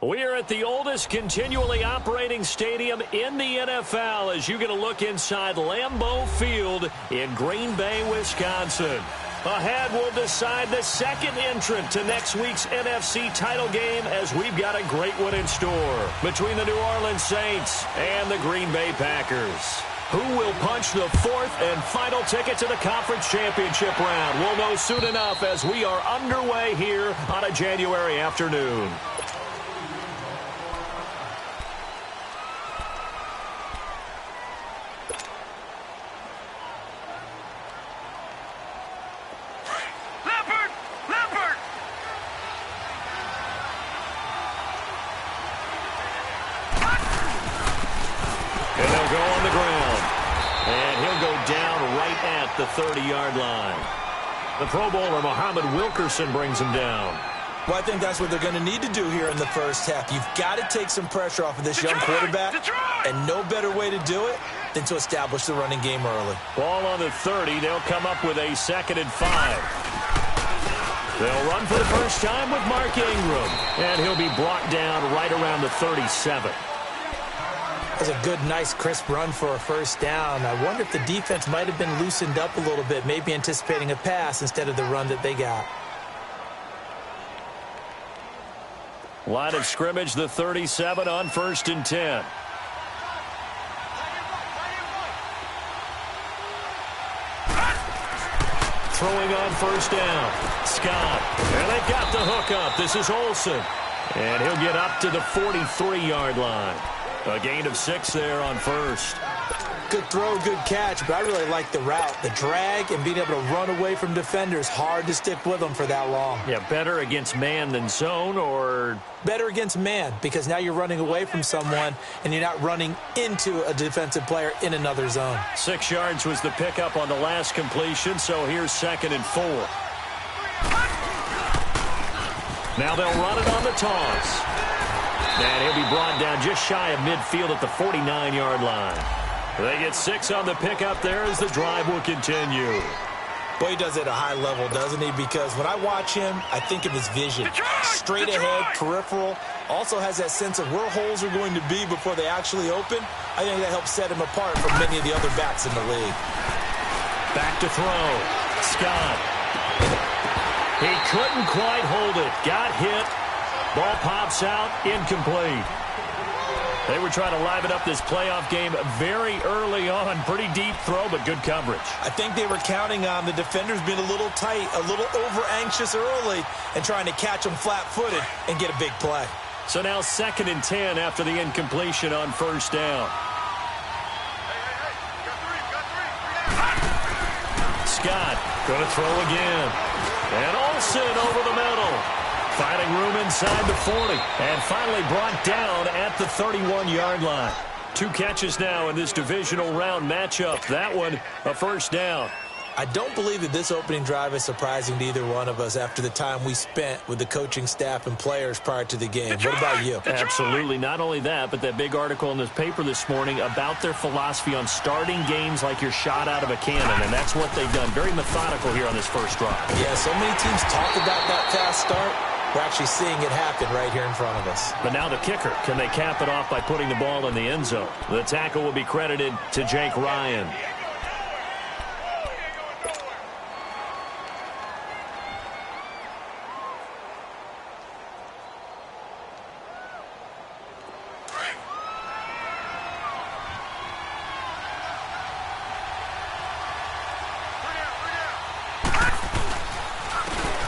We are at the oldest continually operating stadium in the NFL as you get a look inside Lambeau Field in Green Bay, Wisconsin. Ahead, we'll decide the second entrant to next week's NFC title game as we've got a great one in store between the New Orleans Saints and the Green Bay Packers. Who will punch the fourth and final ticket to the conference championship round? We'll know soon enough as we are underway here on a January afternoon. The 30-yard line. The Pro Bowler, Muhammad Wilkerson, brings him down. Well, I think that's what they're going to need to do here in the first half. You've got to take some pressure off of this young quarterback, and no better way to do it than to establish the running game early. Ball on the 30. They'll come up with a 2nd and 5. They'll run for the first time with Mark Ingram, and he'll be brought down right around the 37. That's a good, nice, crisp run for a first down. I wonder if the defense might have been loosened up a little bit, maybe anticipating a pass instead of the run that they got. Line of scrimmage, the 37 on 1st and 10. Throwing on 1st down. Scott. And they got the hook up. This is Olsen. And he'll get up to the 43-yard line. A gain of 6 there on 1st. Good throw, good catch, but I really like the route. The drag and being able to run away from defenders. Hard to stick with them for that long. Yeah, better against man than zone, or? Better against man, because now you're running away from someone and you're not running into a defensive player in another zone. 6 yards was the pickup on the last completion, so here's 2nd and 4. Now they'll run it on the toss. And he'll be brought down just shy of midfield at the 49-yard line. They get 6 on the pickup there as the drive will continue. Boy, he does it at a high level, doesn't he? Because when I watch him, I think of his vision. Straight ahead, peripheral. Also has that sense of where holes are going to be before they actually open. I think that helps set him apart from many of the other backs in the league. Back to throw. Scott. He couldn't quite hold it. Got hit. Ball pops out, incomplete. They were trying to liven up this playoff game very early on. Pretty deep throw, but good coverage. I think they were counting on the defenders being a little tight, a little over-anxious early, and trying to catch them flat-footed and get a big play. So now 2nd and 10 after the incompletion on 1st down. Scott going to throw again. And Olsen over the middle. Finding room inside the 40. And finally brought down at the 31-yard line. 2 catches now in this divisional round matchup. That one, a 1st down. I don't believe that this opening drive is surprising to either one of us after the time we spent with the coaching staff and players prior to the game. What about you? Absolutely. Not only that, but that big article in this paper this morning about their philosophy on starting games like you're shot out of a cannon, and that's what they've done. Very methodical here on this first drive. Yeah, so many teams talk about that fast start. We're actually seeing it happen right here in front of us. But now the kicker. Can they cap it off by putting the ball in the end zone? The tackle will be credited to Jake Ryan.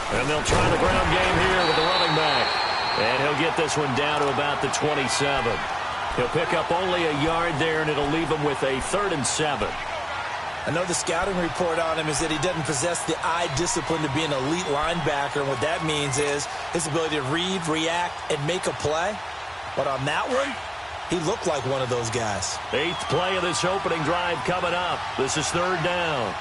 And they'll try the ground game here with the running back. And he'll get this one down to about the 27. He'll pick up only a yard there, and it'll leave him with a 3rd and 7. I know the scouting report on him is that he doesn't possess the eye discipline to be an elite linebacker. And what that means is his ability to read, react, and make a play. But on that one, he looked like one of those guys. 8th play of this opening drive coming up. This is 3rd down.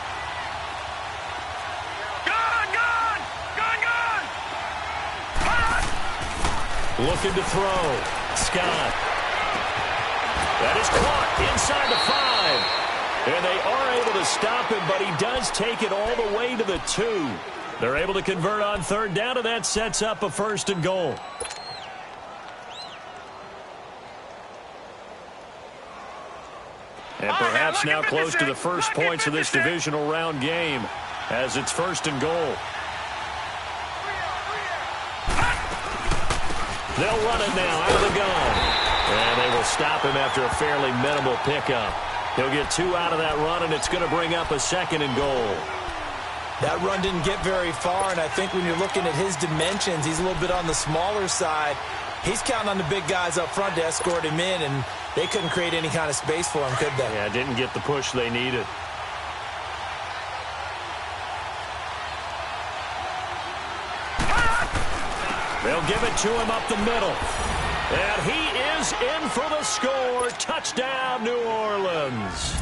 Looking to throw. Scott. That is caught inside the 5. And they are able to stop him, but he does take it all the way to the 2. They're able to convert on 3rd down, and that sets up a 1st and goal. And perhaps now close to the first points of this divisional round game as it's 1st and goal. They'll run it now out of the gun. And they will stop him after a fairly minimal pickup. He'll get 2 out of that run, and it's going to bring up a 2nd and goal. That run didn't get very far, and I think when you're looking at his dimensions, he's a little bit on the smaller side. He's counting on the big guys up front to escort him in, and they couldn't create any kind of space for him, could they? Yeah, didn't get the push they needed. They'll give it to him up the middle. And he is in for the score. Touchdown, New Orleans.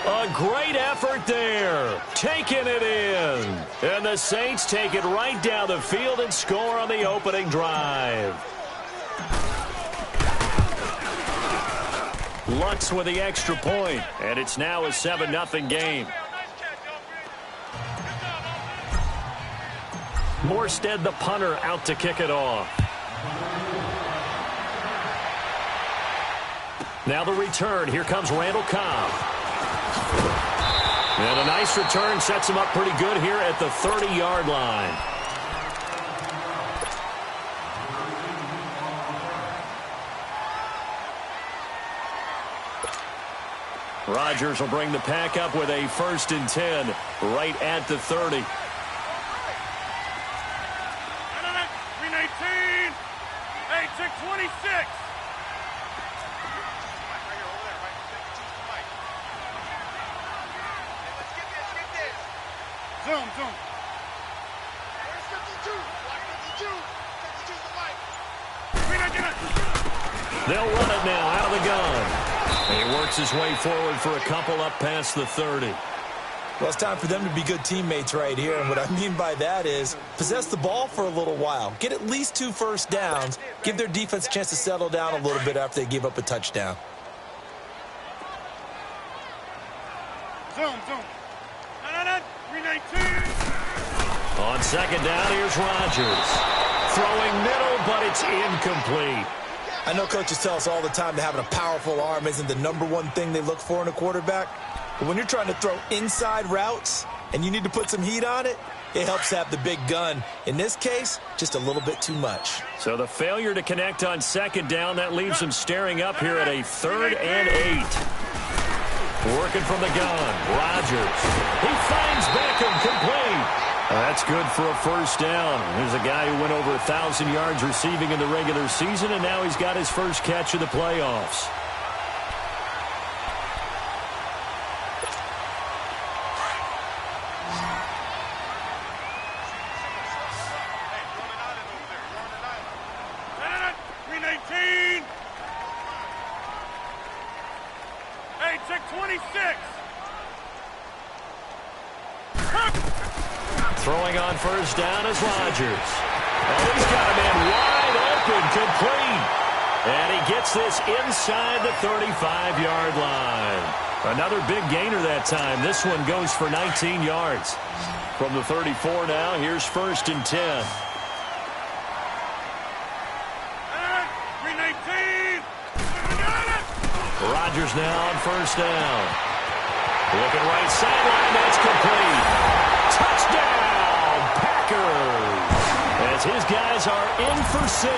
A great effort there. Taking it in. And the Saints take it right down the field and score on the opening drive. Lutz with the extra point, and it's now a 7-0 game. Morstead, the punter, out to kick it off. Now the return. Here comes Randall Cobb. And a nice return sets him up pretty good here at the 30-yard line. Rodgers will bring the pack up with a 1st and 10 right at the 30. 319, 8626. Zoom. They'll run it now out of the gun. And he works his way forward for a couple up past the 30. Well, it's time for them to be good teammates right here, and what I mean by that is possess the ball for a little while. Get at least 2 first downs. Give their defense a chance to settle down a little bit after they give up a touchdown. Zoom. 319. On 2nd down, here's Rodgers. Throwing middle, but it's incomplete. I know coaches tell us all the time that having a powerful arm isn't the #1 thing they look for in a quarterback. But when you're trying to throw inside routes and you need to put some heat on it, it helps have the big gun. In this case, just a little bit too much. So the failure to connect on 2nd down, that leaves him staring up here at a 3rd and 8. Working from the gun, Rodgers. He finds Beckham complete. That's good for a 1st down. There's a guy who went over 1,000 yards receiving in the regular season, and now he's got his first catch of the playoffs. Throwing on 1st down is Rodgers. Oh, he's got a man wide open, complete. And he gets this inside the 35-yard line. Another big gainer that time. This one goes for 19 yards. From the 34 now, here's 1st and 10. 319. Rodgers now on 1st down. Looking right sideline, that's complete. Touchdown, Packers. As his guys are in for 6.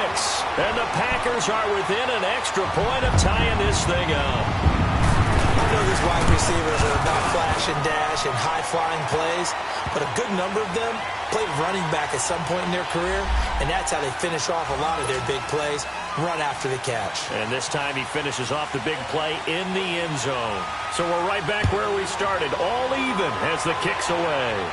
And the Packers are within an extra point of tying this thing up. I know these wide receivers are about flash and dash and high-flying plays, but a good number of them played running back at some point in their career, and that's how they finish off a lot of their big plays, run after the catch. And this time he finishes off the big play in the end zone. So we're right back where we started, all even as the kick's away.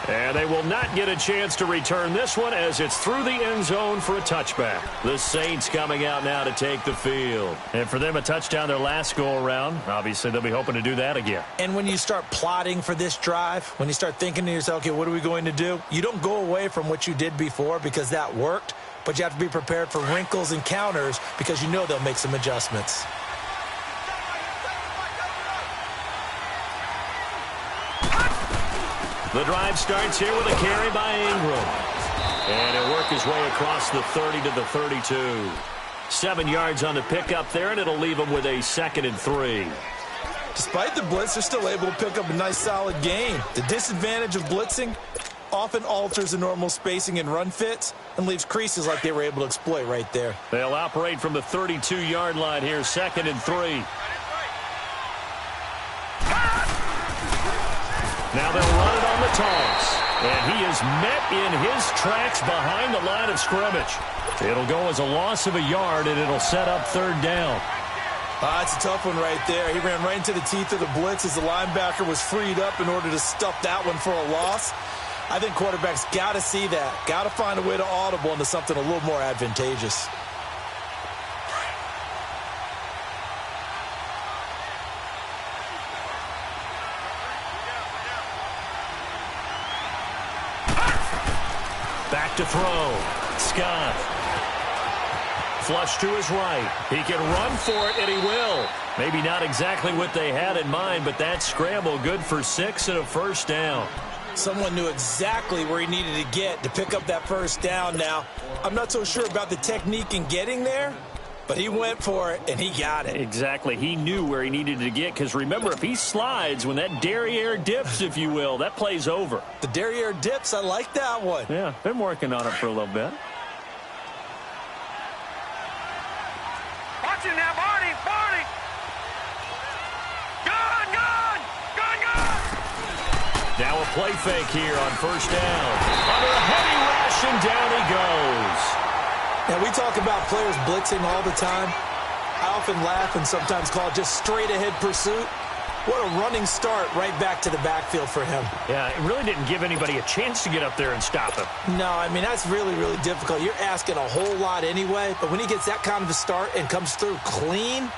And they will not get a chance to return this one as it's through the end zone for a touchback. The Saints coming out now to take the field. And for them, a touchdown their last go-around. Obviously, they'll be hoping to do that again. And when you start plotting for this drive, when you start thinking to yourself, okay, what are we going to do? You don't go away from what you did before because that worked, but you have to be prepared for wrinkles and counters because you know they'll make some adjustments. The drive starts here with a carry by Ingram. And he'll work his way across the 30 to the 32. 7 yards on the pickup there, and it'll leave them with a 2nd and 3. Despite the blitz, they're still able to pick up a nice, solid gain. The disadvantage of blitzing often alters the normal spacing and run fits and leaves creases like they were able to exploit right there. They'll operate from the 32-yard line here, 2nd and 3. Now they'll run it on the toss. And he is met in his tracks behind the line of scrimmage. It'll go as a loss of a yard, and it'll set up 3rd down. That's a tough one right there. He ran right into the teeth of the blitz as the linebacker was freed up in order to stuff that one for a loss. I think quarterbacks got to see that. Got to find a way to audible into something a little more advantageous. Back to throw. Scott. Flush to his right. He can run for it, and he will. Maybe not exactly what they had in mind, but that scramble good for 6 and a 1st down. Someone knew exactly where he needed to get to pick up that 1st down now. I'm not so sure about the technique in getting there, but he went for it, and he got it. Exactly. He knew where he needed to get, because remember, if he slides, when that derriere dips, if you will, that play's over. The derriere dips, I like that one. Yeah, been working on it for a little bit. Watch it now, Barney! Barney! Gone! Gone! Gone! Gone! Now a play fake here on 1st down. Under a heavy rush, and down he goes. Now, we talk about players blitzing all the time. I often laugh and sometimes call it just straight-ahead pursuit. What a running start right back to the backfield for him. Yeah, it really didn't give anybody a chance to get up there and stop him. No, I mean, that's really, really difficult. You're asking a whole lot anyway, but when he gets that kind of a start and comes through clean,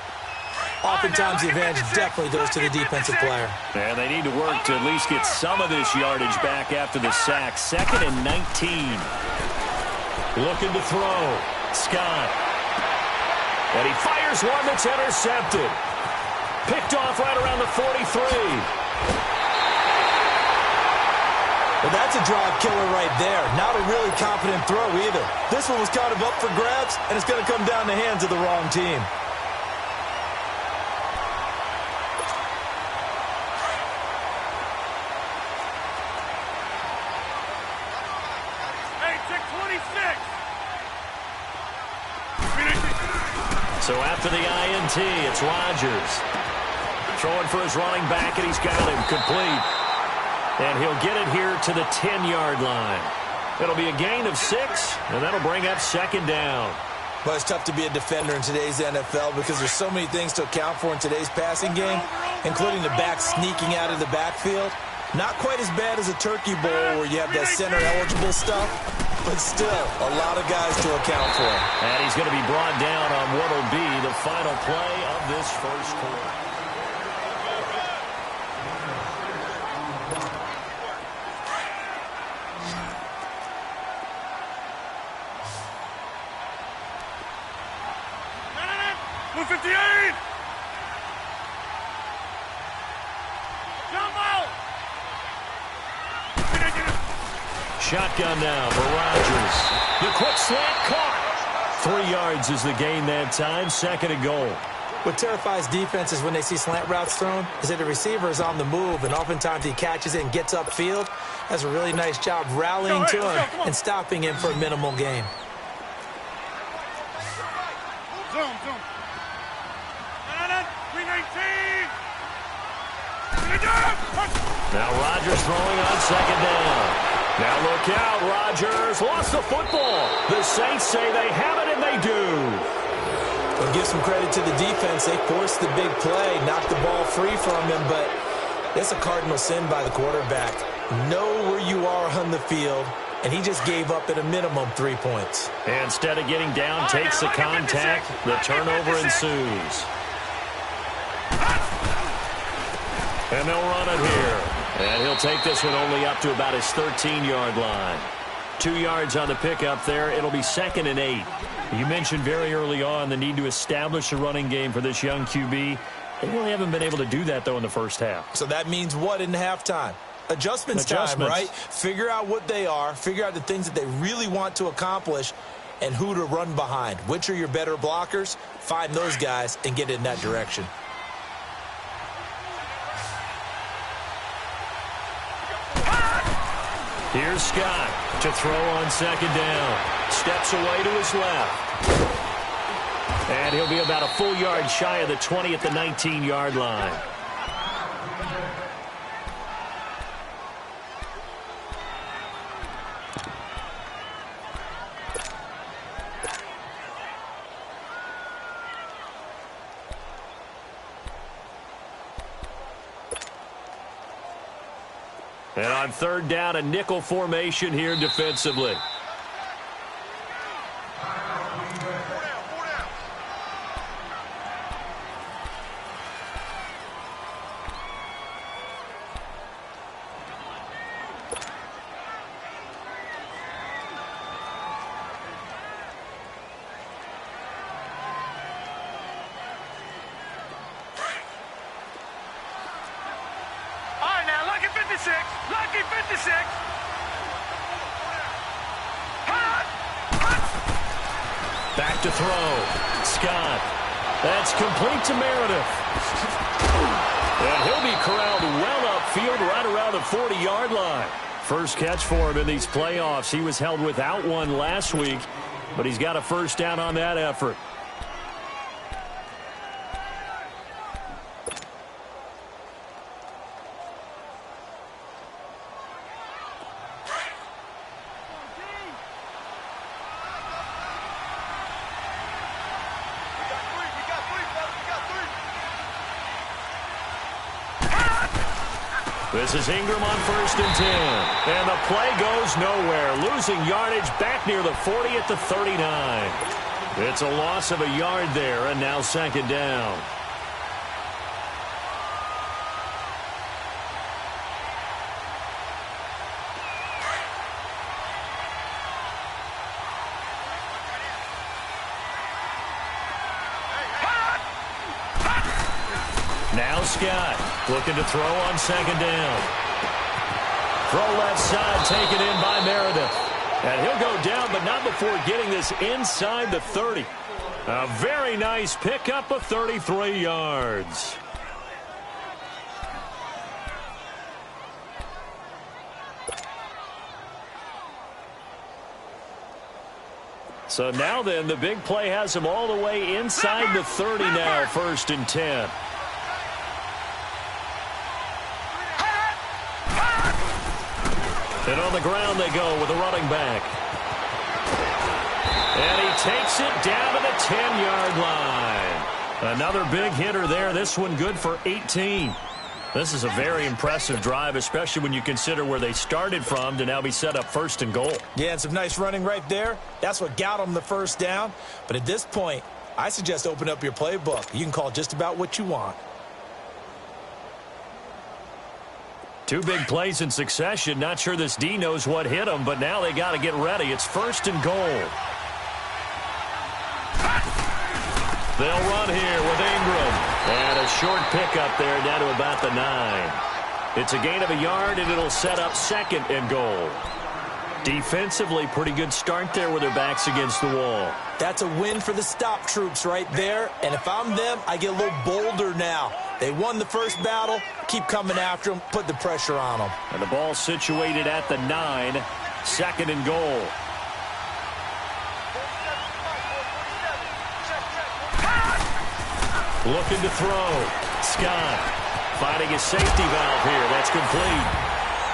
oftentimes the advantage definitely goes to the defensive player. Yeah, they need to work to at least get some of this yardage back after the sack. 2nd and 19. Looking to throw. Scott. And he fires one that's intercepted. Picked off right around the 43. Well, that's a drive killer right there. Not a really confident throw either. This one was kind of up for grabs, and it's going to come down the hands of the wrong team. So after the INT, it's Rodgers. Throwing for his running back, and he's got him complete. And he'll get it here to the 10-yard line. It'll be a gain of 6, and that'll bring up 2nd down. But it's tough to be a defender in today's NFL because there's so many things to account for in today's passing game, including the back sneaking out of the backfield. Not quite as bad as a turkey bowl where you have that center-eligible stuff, but still a lot of guys to account for. And he's going to be brought down on what will be the final play of this 1st quarter. Shotgun now for Rodgers. The quick slant caught. 3 yards is the gain that time. 2nd and goal. What terrifies defenses when they see slant routes thrown is that the receiver is on the move, and oftentimes he catches it and gets upfield. Does a really nice job rallying to him and stopping him for a minimal gain. Zoom, zoom. 319. Now Rodgers throwing on 2nd down. Now look out, Rodgers lost the football. The Saints say they have it, and they do. We'll give some credit to the defense. They forced the big play, knocked the ball free from him, but that's a cardinal sin by the quarterback. Know where you are on the field, and he just gave up at a minimum 3 points. Instead of getting down, takes the contact. The turnover ensues. And they'll run it here. And he'll take this one only up to about his 13-yard line. 2 yards on the pickup there. It'll be 2nd and 8. You mentioned very early on the need to establish a running game for this young QB. They really haven't been able to do that, though, in the first half. So that means what in halftime? Adjustments time, right? Figure out what they are. Figure out the things that they really want to accomplish. and who to run behind. Which are your better blockers? Find those guys and get in that direction. Here's Scott to throw on second down. Steps away to his left. And he'll be about a full yard shy of the 20 at the 19-yard line. And on third down, a nickel formation here defensively. Lucky 56. Back to throw. Scott. That's complete to Meredith. And he'll be corralled well upfield right around the 40-yard line. First catch for him in these playoffs. He was held without one last week, but he's got a first down on that effort. This is Ingram on 1st and 10. And the play goes nowhere. Losing yardage back near the 40 at the 39. It's a loss of a yard there, and now second down. Now Scott looking to throw on second down. Throw left side taken in by Meredith. And he'll go down, but not before getting this inside the 30. A very nice pickup of 33 yards. So now then, the big play has him all the way inside the 30 now, 1st and 10. And on the ground they go with a running back. And he takes it down to the 10-yard line. Another big hitter there. This one good for 18. This is a very impressive drive, especially when you consider where they started from to now be set up 1st and goal. Yeah, and some nice running right there. That's what got them the first down. But at this point, I suggest open up your playbook. You can call just about what you want. Two big plays in succession. Not sure this D knows what hit him, but now they got to get ready. It's 1st and goal. They'll run here with Ingram. And a short pickup there down to about the 9. It's a gain of a yard, and it'll set up 2nd and goal. Defensively, pretty good start there with their backs against the wall. That's a win for the stop troops right there. And if I'm them, I get a little bolder now. They won the first battle. Keep coming after them. Put the pressure on them. And the ball situated at the 9. 2nd and goal. Looking to throw. Scott finding his safety valve here. That's complete.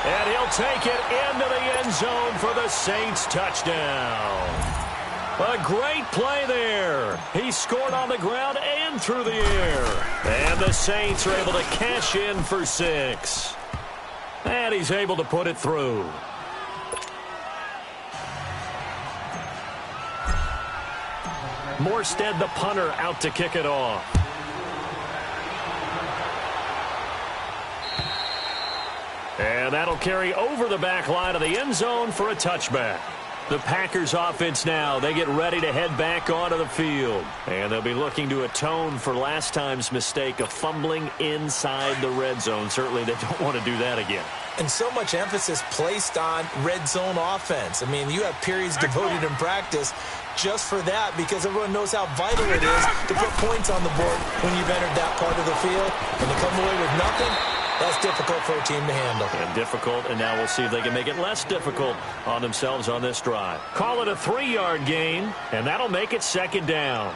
And he'll take it into the end zone for the Saints touchdown. A great play there. He scored on the ground and through the air. And the Saints are able to cash in for 6. And he's able to put it through. Morstead, the punter, out to kick it off. And that'll carry over the back line of the end zone for a touchback. The Packers offense now, they get ready to head back onto the field. And they'll be looking to atone for last time's mistake of fumbling inside the red zone. Certainly they don't want to do that again. And so much emphasis placed on red zone offense. I mean, you have periods devoted in practice just for that, because everyone knows how vital it is to put points on the board when you've entered that part of the field. And to come away with nothing, that's difficult for a team to handle. And difficult, and now we'll see if they can make it less difficult on themselves on this drive. Call it a 3-yard gain, and that'll make it 2nd down.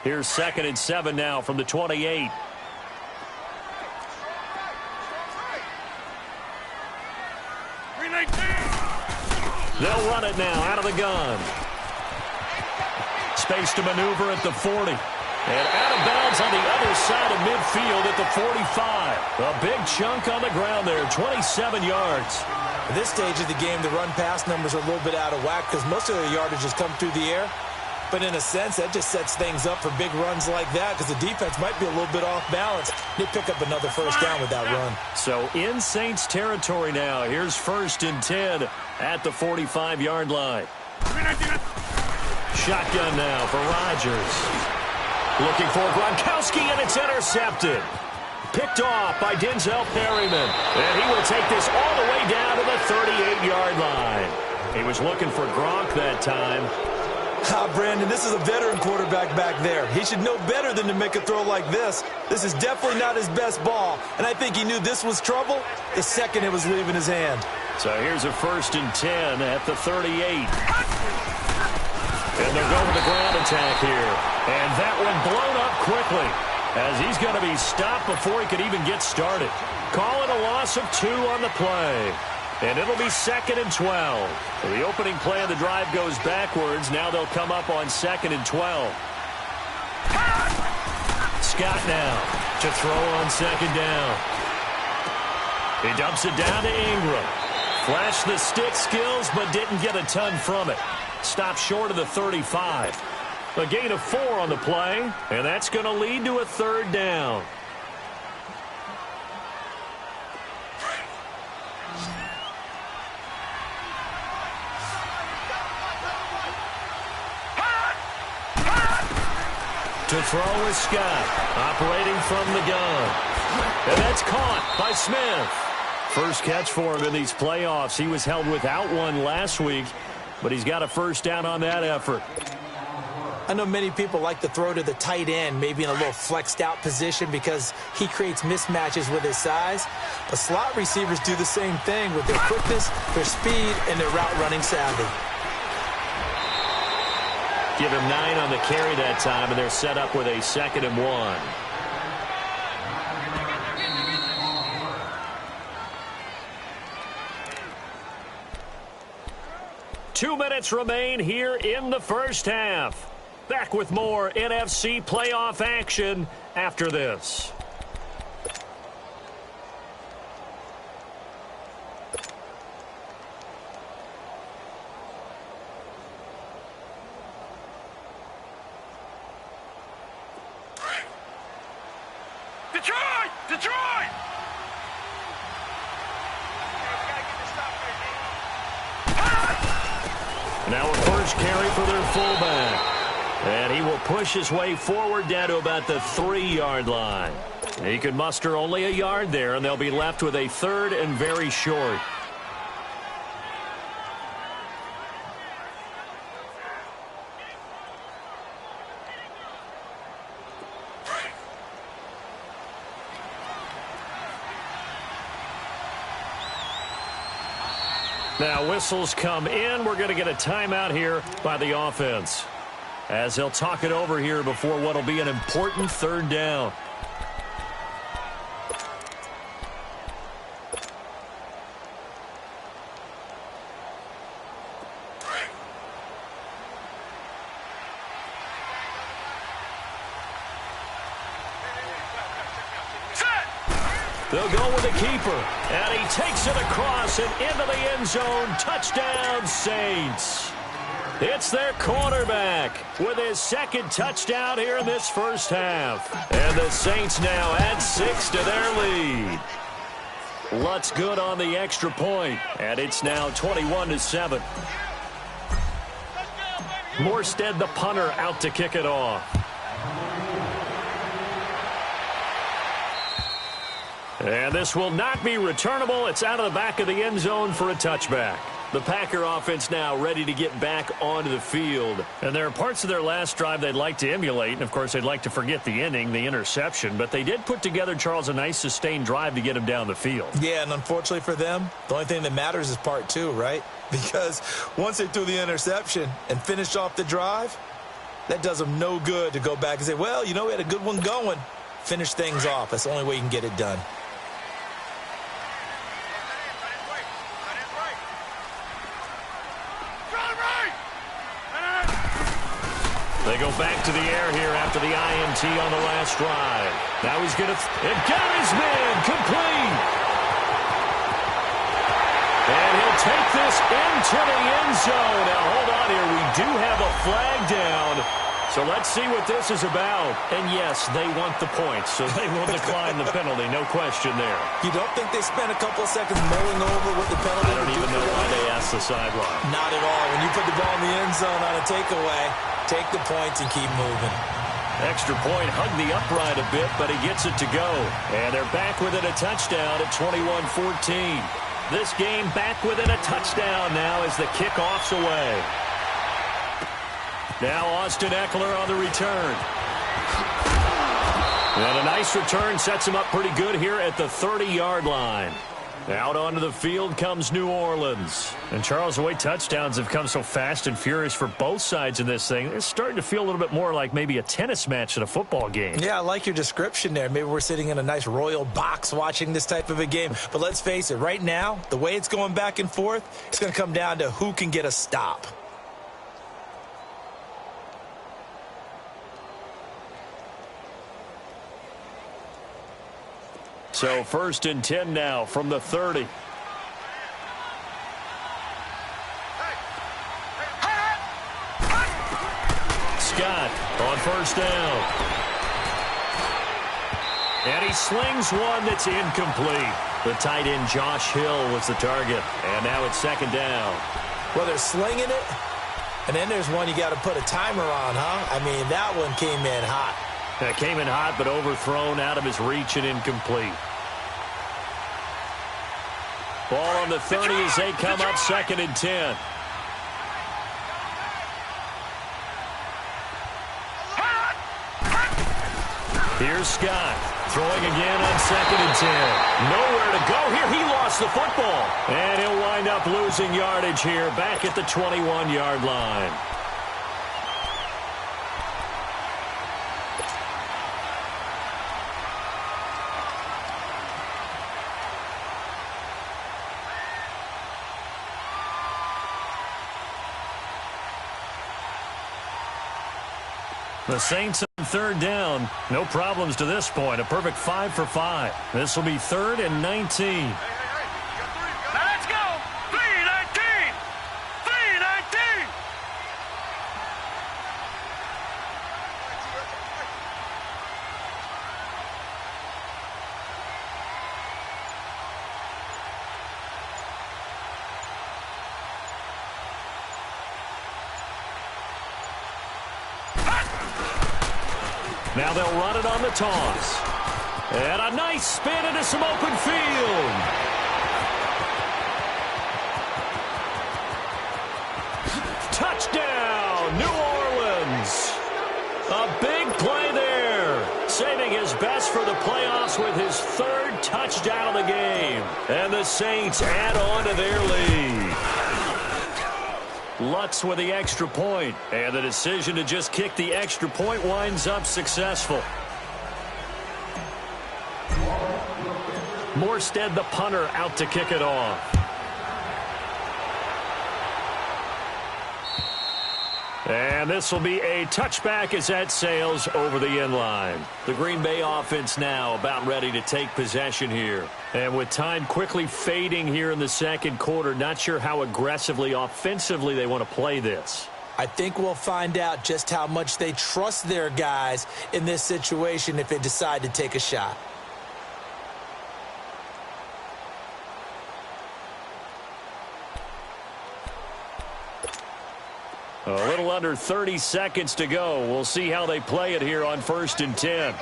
Here's 2nd and 7 now from the 28. They'll run it now out of the gun. Space to maneuver at the 40. And out of bounds on the other side of midfield at the 45. A big chunk on the ground there, 27 yards. At this stage of the game, the run-pass numbers are a little bit out of whack because most of the yardage has come through the air. But in a sense, that just sets things up for big runs like that because the defense might be a little bit off balance. They pick up another 1st down with that run. So in Saints territory now. Here's 1st and 10 at the 45-yard line. Shotgun now for Rodgers. Looking for Gronkowski, and it's intercepted. Picked off by Denzel Perryman. And he will take this all the way down to the 38-yard line. He was looking for Gronk that time. Brandon, this is a veteran quarterback back there. He should know better than to make a throw like this. This is definitely not his best ball, and I think he knew this was trouble the second it was leaving his hand. So here's a 1st and 10 at the 38. And they're going to the ground attack here. And that one blown up quickly as he's going to be stopped before he could even get started. Call it a loss of 2 on the play. And it'll be 2nd and 12. The opening play of the drive goes backwards. Now they'll come up on 2nd and 12. Scott now to throw on 2nd down. He dumps it down to Ingram. Flashed the stick skills, but didn't get a ton from it. Stopped short of the 35. A gain of 4 on the play, and that's going to lead to a 3rd down. To throw is Scott, operating from the gun. And that's caught by Smith. First catch for him in these playoffs. He was held without one last week, but he's got a 1st down on that effort. I know many people like to throw to the tight end, maybe in a little flexed out position because he creates mismatches with his size. But slot receivers do the same thing with their quickness, their speed, and their route running savvy. Give him 9 on the carry that time, and they're set up with a 2nd and 1. Two minutes remain here in the first half. Back with more NFC playoff action after this. Detroit! Now a first carry for their fullback. And he will push his way forward down to about the 3-yard line. He can muster only a yard there, and they'll be left with a 3rd and very short. Now whistles come in. We're going to get a timeout here by the offense, as they'll talk it over here before what will be an important 3rd down. They'll go with the keeper, and he takes it across and into the end zone. Touchdown, Saints. It's their quarterback with his 2nd touchdown here in this first half. And the Saints now add 6 to their lead. Lutz good on the extra point, and it's now 21-7. Morstead, the punter, out to kick it off. And this will not be returnable. It's out of the back of the end zone for a touchback. The Packer offense now ready to get back onto the field. And there are parts of their last drive they'd like to emulate. And, of course, they'd like to forget the inning, the interception. But they did put together, Charles, a nice sustained drive to get him down the field. Yeah, and unfortunately for them, the only thing that matters is part two, right? Because once they threw the interception and finished off the drive, that does them no good to go back and say, well, you know, we had a good one going. Finish things off. That's the only way you can get it done. They go back to the air here after the INT on the last drive. Now he's going to... It got his man complete. And he'll take this into the end zone. Now, hold on here. We do have a flag down. So let's see what this is about. And, yes, they want the points, so they will decline the penalty. No question there. You don't think they spent a couple of seconds mulling over what the penalty I don't even know why they asked the sideline. Not at all. When you put the ball in the end zone on a takeaway, take the points and keep moving. Extra point, hugged the upright a bit, but he gets it to go. And they're back within a touchdown at 21-14. This game back within a touchdown now as the kickoff's away. Now Austin Eckler on the return. And a nice return sets him up pretty good here at the 30-yard line. Out onto the field comes New Orleans. And, Charles, the way touchdowns have come so fast and furious for both sides in this thing, it's starting to feel a little bit more like maybe a tennis match than a football game. Yeah, I like your description there. Maybe we're sitting in a nice royal box watching this type of a game. But let's face it, right now, the way it's going back and forth, it's going to come down to who can get a stop. So 1st and 10 now from the 30. Scott on 1st down. And he slings one that's incomplete. The tight end Josh Hill was the target. And now it's 2nd down. Well, they're slinging it. And then there's one you got to put a timer on, huh? I mean, that one came in hot. That came in hot, but overthrown out of his reach and incomplete. Ball on the 30 as they come up 2nd and 10. Here's Scott throwing again on 2nd and 10. Nowhere to go here. He lost the football. And he'll wind up losing yardage here back at the 21-yard line. The Saints on 3rd down. No problems to this point. A perfect 5 for 5. This will be 3rd and 19. Now let's go. 3-19. 3-19. Now they'll run it on the toss. And a nice spin into some open field. Touchdown, New Orleans. A big play there. Saving his best for the playoffs with his 3rd touchdown of the game. And the Saints add on to their lead. Lutz with the extra point, and the decision to just kick the extra point winds up successful. Morstead, the punter, out to kick it off. And this will be a touchback as that sails over the end line. The Green Bay offense now about ready to take possession here. And with time quickly fading here in the 2nd quarter, not sure how aggressively, offensively they want to play this. I think we'll find out just how much they trust their guys in this situation if they decide to take a shot. A little under 30 seconds to go. We'll see how they play it here on 1st and 10.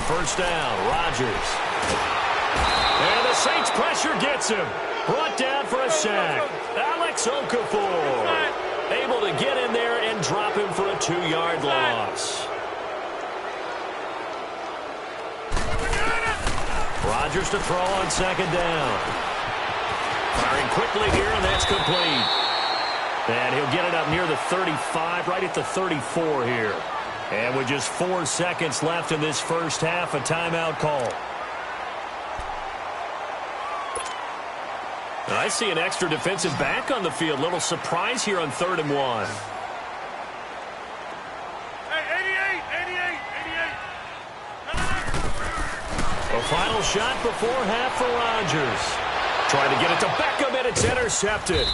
first down. Rodgers. And the Saints pressure gets him. Brought down for a sack. Alex Okafor able to get in there and drop him for a 2-yard loss. Rodgers to throw on second down. Firing quickly here, and that's complete. And he'll get it up near the 35, right at the 34 here. And with just 4 seconds left in this first half, a timeout call. I see an extra defensive back on the field. Little surprise here on 3rd and 1. Hey, 88. A final shot before half for Rodgers. Trying to get it to Beckham, and it's intercepted.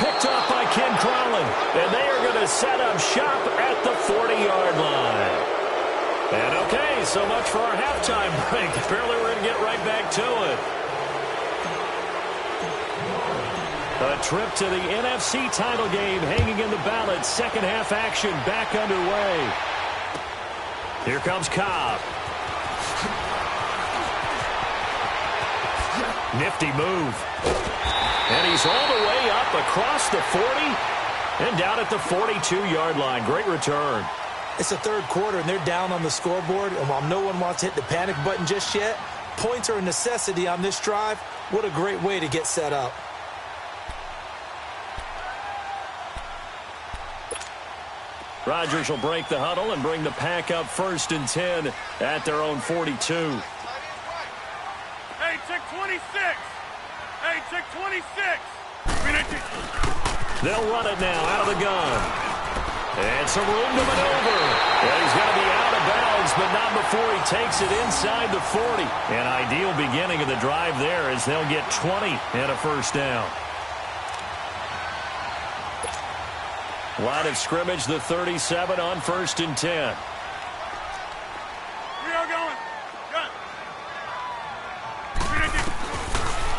Picked off by Ken Crowley. And they are going to set up shop at the 40-yard line. And okay, so much for our halftime break. Apparently we're going to get right back to it. A trip to the NFC title game hanging in the balance. Second half action back underway. Here comes Cobb. Nifty move. And he's all the way up across the 40 and down at the 42-yard line. Great return. It's the third quarter, and they're down on the scoreboard. And while no one wants to hit the panic button just yet, points are a necessity on this drive. What a great way to get set up. Rodgers will break the huddle and bring the pack up 1st and 10 at their own 42. Hey, check 26. Hey, check 26. They'll run it now out of the gun. And some room to maneuver. And he's going to be out of bounds, but not before he takes it inside the 40. An ideal beginning of the drive there as they'll get 20 and a first down. Line of scrimmage, the 37 on 1st and 10. We are going. Good.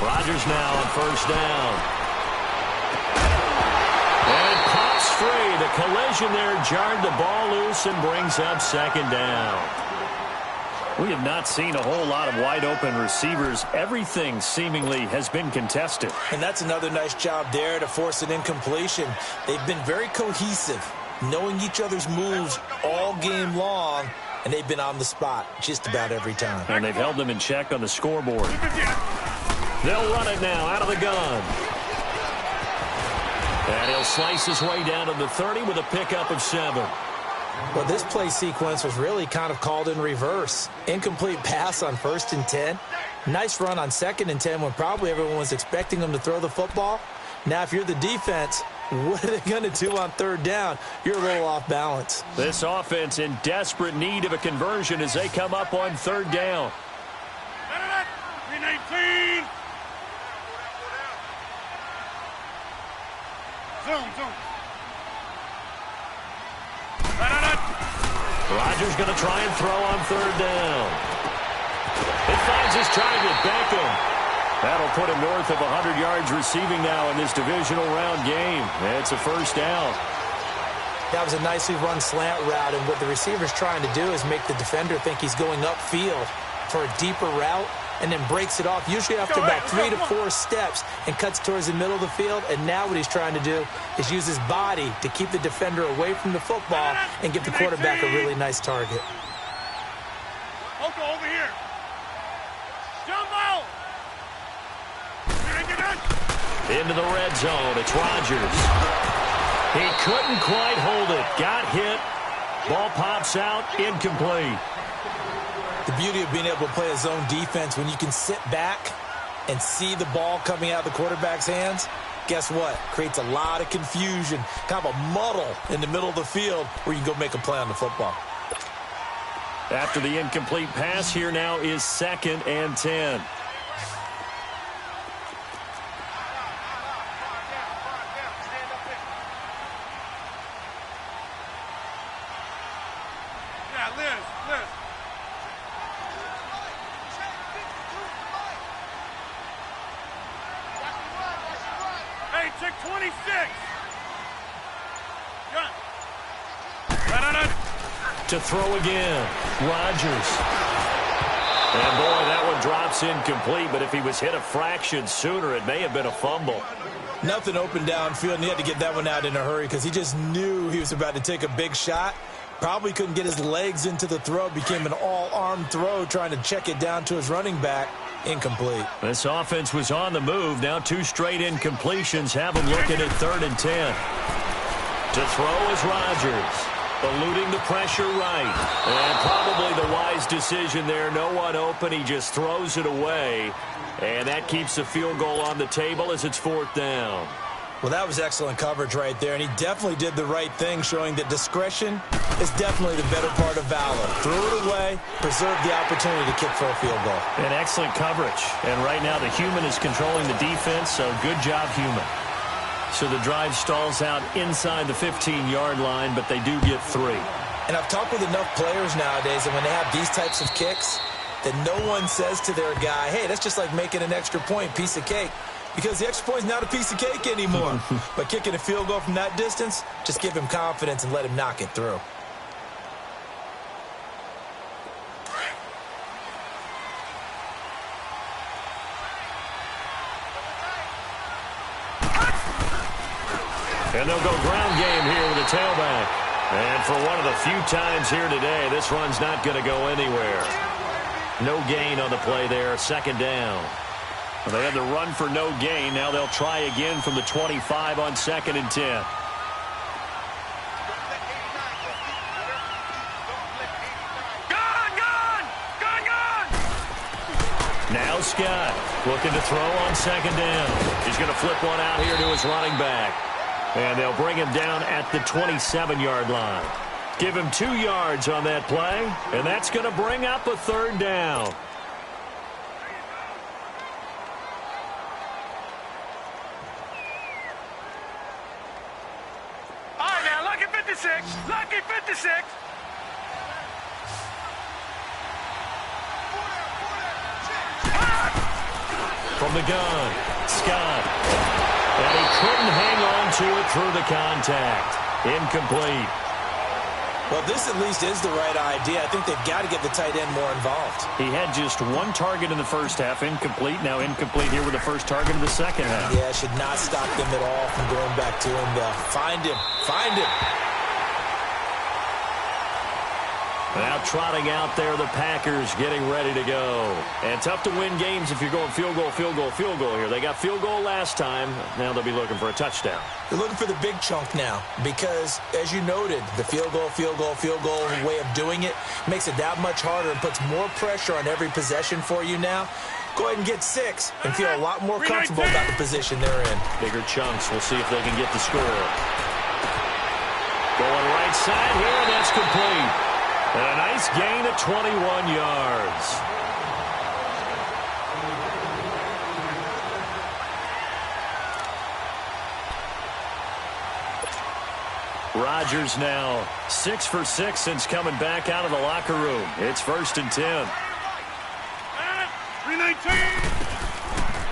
Rodgers now on first down. And it pops free. The collision there jarred the ball loose and brings up 2nd down. We have not seen a whole lot of wide-open receivers. Everything seemingly has been contested. And that's another nice job there to force an incompletion. They've been very cohesive, knowing each other's moves all game long, and they've been on the spot just about every time. And they've held them in check on the scoreboard. They'll run it now out of the gun. And he'll slice his way down to the 30 with a pickup of 7. Well, this play sequence was really kind of called in reverse. Incomplete pass on 1st and 10. Nice run on 2nd and 10 when probably everyone was expecting them to throw the football. Now, if you're the defense, what are they going to do on 3rd down? You're a little off balance. This offense in desperate need of a conversion as they come up on 3rd down. 319. Zoom. Rodgers going to try and throw on 3rd down. It finds his target, Beckham. That'll put him north of 100 yards receiving now in this divisional round game. It's a first down. That was a nicely run slant route, and what the receiver's trying to do is make the defender think he's going upfield for a deeper route, and then breaks it off, usually after about 3 to 4 steps, and cuts towards the middle of the field. And now what he's trying to do is use his body to keep the defender away from the football and give the quarterback a really nice target. Oko over here. Jump out. Into the red zone. It's Rodgers. He couldn't quite hold it. Got hit. Ball pops out. Incomplete. The beauty of being able to play a zone defense when you can sit back and see the ball coming out of the quarterback's hands, guess what? Creates a lot of confusion, kind of a muddle in the middle of the field where you can go make a play on the football. After the incomplete pass, here now is 2nd and 10. Check 26. To throw again. Rodgers. And, boy, that one drops incomplete, but if he was hit a fraction sooner, it may have been a fumble. Nothing open downfield, and he had to get that one out in a hurry because he just knew he was about to take a big shot. Probably couldn't get his legs into the throw. Became an all-arm throw trying to check it down to his running back. Incomplete. This offense was on the move. Now 2 straight incompletions have him looking at 3rd and 10. To throw is Rodgers. Eluding the pressure right. And probably the wise decision there. No one open. He just throws it away. And that keeps the field goal on the table as it's 4th down. Well, that was excellent coverage right there. And he definitely did the right thing, showing that discretion is definitely the better part of valor. Threw it away, preserved the opportunity to kick for a field goal. And excellent coverage. And right now the human is controlling the defense, so good job, human. So the drive stalls out inside the 15-yard line, but they do get 3. And I've talked with enough players nowadays, and when they have these types of kicks, that no one says to their guy, hey, that's just like making an extra point, piece of cake. Because the extra point is not a piece of cake anymore. But kicking a field goal from that distance, just give him confidence and let him knock it through. And they'll go ground game here with a tailback. And for one of the few times here today, this run's not going to go anywhere. No gain on the play there, 2nd down. Well, they had the run for no gain. Now they'll try again from the 25 on 2nd and 10. Now Scott looking to throw on 2nd down. He's going to flip one out here to his running back. And they'll bring him down at the 27-yard line. Give him 2 yards on that play, and that's going to bring up a 3rd down. All right, now, lucky 56. Lucky 56. From the gun, Scott. And he couldn't hang on to it through the contact. Incomplete. Well, this at least is the right idea. I think they've got to get the tight end more involved. He had just 1 target in the first half. Incomplete. Now incomplete here with the first target in the second half. Yeah, should not stop them at all from going back to him. Find him. Find him. Now trotting out there, the Packers getting ready to go. And tough to win games if you're going field goal, field goal, field goal here. They got field goal last time. Now they'll be looking for a touchdown. They're looking for the big chunk now because, as you noted, the field goal way of doing it makes it that much harder and puts more pressure on every possession for you now. Go ahead and get 6 and feel a lot more comfortable about the position they're in. Bigger chunks. We'll see if they can get the score. Going right side here, and that's complete. And a nice gain of 21 yards. Rodgers now 6 for 6 since coming back out of the locker room. It's 1st and 10. 319.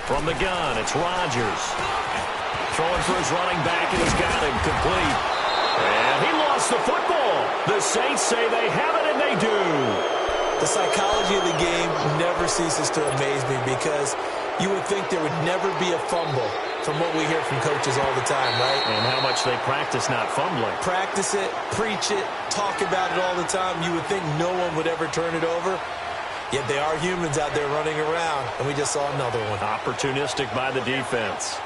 From the gun, it's Rodgers. Throwing for his running back, and he's got him complete. And he lost the football. The Saints say they have it, and they do. The psychology of the game never ceases to amaze me because you would think there would never be a fumble from what we hear from coaches all the time, right? And how much they practice not fumbling. Practice it, preach it, talk about it all the time. You would think no one would ever turn it over. Yet they are humans out there running around, and we just saw another one. Opportunistic by the defense.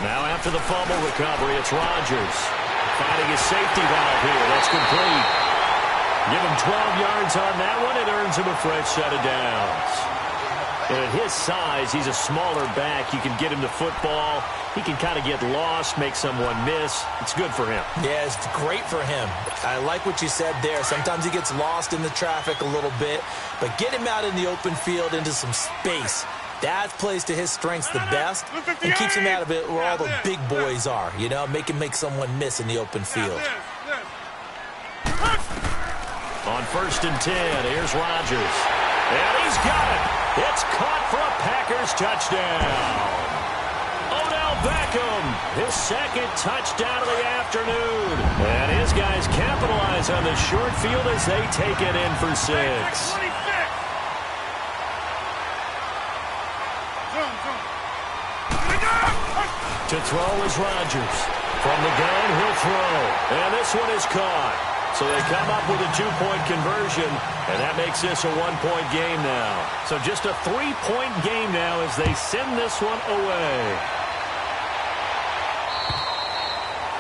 Now after the fumble recovery, it's Rodgers finding his safety valve here. That's complete. Give him 12 yards on that one. It earns him a fresh set of downs. And at his size, he's a smaller back. You can get him the football. He can kind of get lost, make someone miss. It's good for him. Yeah, it's great for him. I like what you said there. Sometimes he gets lost in the traffic a little bit, but get him out in the open field into some space. That plays to his strengths the best and keeps him out of it where all the big boys are, you know, make someone miss in the open field. On 1st and 10, here's Rodgers. And he's got it. It's caught for a Packers touchdown. Odell Beckham, his second touchdown of the afternoon. And his guys capitalize on the short field as they take it in for 6. To throw is Rodgers. From the gun, he'll throw. And this one is caught. So they come up with a 2-point conversion, and that makes this a 1-point game now. So just a 3-point game now as they send this one away.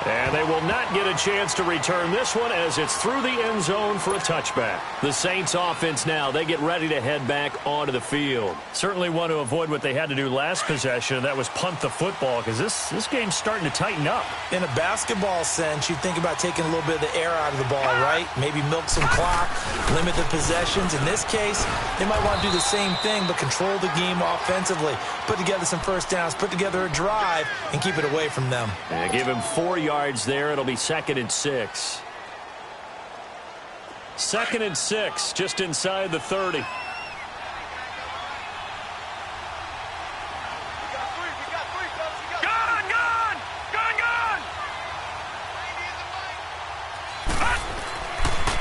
And they will not get a chance to return this one as it's through the end zone for a touchback. The Saints offense now, they get ready to head back onto the field. Certainly want to avoid what they had to do last possession, and that was punt the football, because this game's starting to tighten up. In a basketball sense, you think about taking a little bit of the air out of the ball, right? Maybe milk some clock, limit the possessions. In this case, they might want to do the same thing, but control the game offensively. Put together some first downs, put together a drive, and keep it away from them. And give him 4 yards there. It'll be 2nd and 6. 2nd and 6, just inside the 30.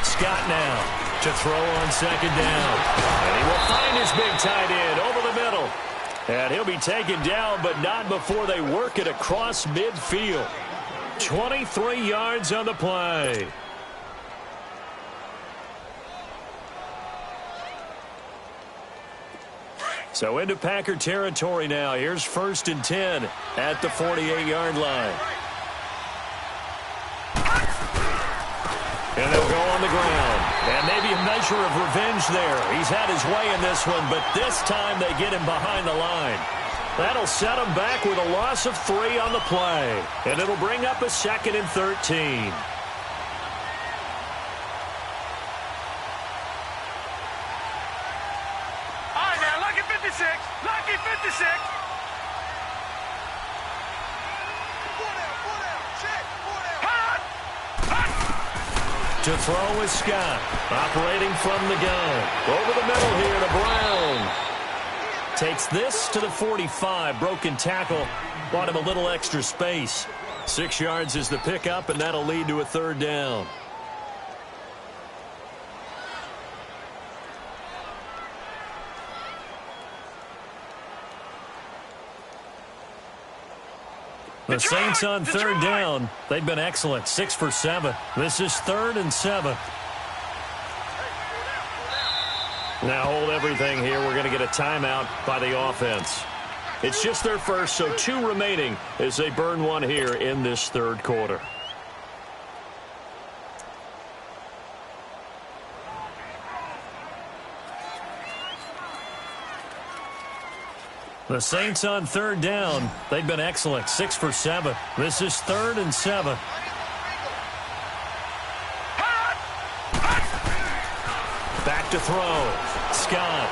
Scott now to throw on 2nd down. And he will find his big tight end over the middle. And he'll be taken down, but not before they work it across midfield. 23 yards on the play. So into Packer territory now. Here's 1st and 10 at the 48-yard line. And they'll go on the ground. And maybe a measure of revenge there. He's had his way in this one, but this time they get him behind the line. That'll set him back with a loss of 3 on the play. And it'll bring up a 2nd and 13. All right, now, lucky 56. Lucky 56. To throw is Scott. Operating from the gun. Over the middle here to Brown. Takes this to the 45. Broken tackle. Bought him a little extra space. 6 yards is the pickup, and that'll lead to a 3rd down. The Saints on 3rd down. They've been excellent. 6 for 7. This is 3rd and 7. Now hold everything here. We're going to get a timeout by the offense. It's just their first, so 2 remaining as they burn one here in this 3rd quarter. The Saints on 3rd down. They've been excellent. 6 for 7. This is 3rd and 7. Back to throw. Scott.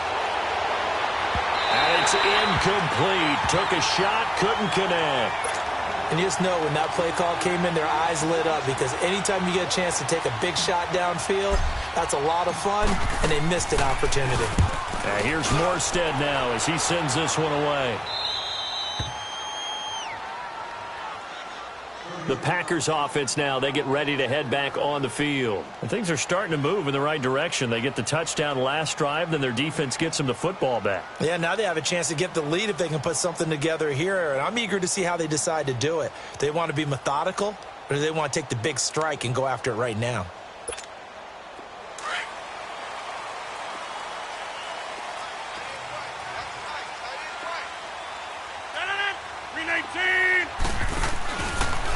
And it's incomplete. Took a shot, couldn't connect. And you just know when that play call came in, their eyes lit up, because anytime you get a chance to take a big shot downfield, that's a lot of fun, and they missed an opportunity. Here's Morstead now as he sends this one away. The Packers offense now, they get ready to head back on the field. And things are starting to move in the right direction. They get the touchdown last drive, then their defense gets them the football back. Yeah, now they have a chance to get the lead if they can put something together here. And I'm eager to see how they decide to do it. Do they want to be methodical, or do they want to take the big strike and go after it right now?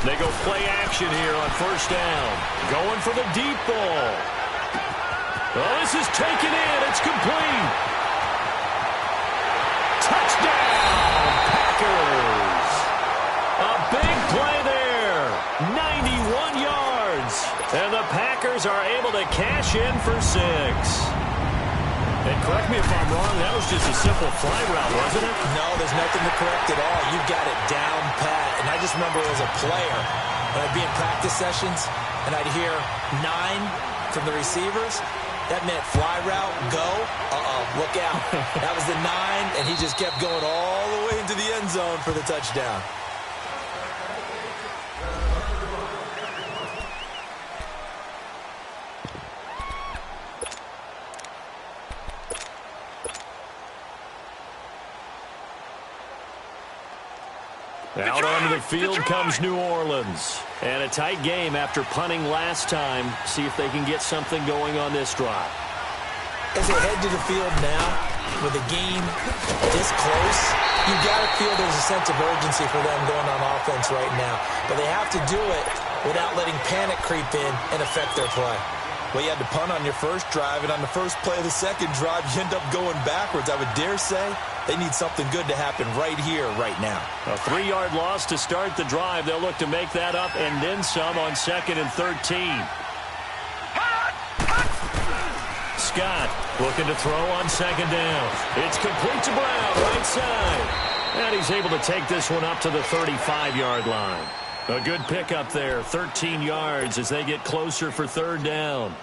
They go play action here on 1st down. Going for the deep ball. Oh, this is taken in. It's complete. Touchdown, Packers. A big play there. 91 yards. And the Packers are able to cash in for 6. And correct me if I'm wrong, that was just a simple fly route, wasn't it? No, there's nothing to correct at all. You've got it down pat. And I just remember as a player, when I'd be in practice sessions and I'd hear 9 from the receivers, that meant fly route, go, look out. That was the 9, and he just kept going all the way into the end zone for the touchdown. Out onto the field comes New Orleans. And a tight game after punting last time. See if they can get something going on this drive. As they head to the field now, with the game this close, you've got to feel there's a sense of urgency for them going on offense right now. But they have to do it without letting panic creep in and affect their play. Well, you had to punt on your first drive, and on the first play of the second drive, you end up going backwards. I would dare say they need something good to happen right here, right now. A 3-yard loss to start the drive. They'll look to make that up and then some on 2nd and 13. Scott looking to throw on 2nd down. It's complete to Brown, right side. And he's able to take this one up to the 35-yard line. A good pickup there, 13 yards as they get closer for 3rd down.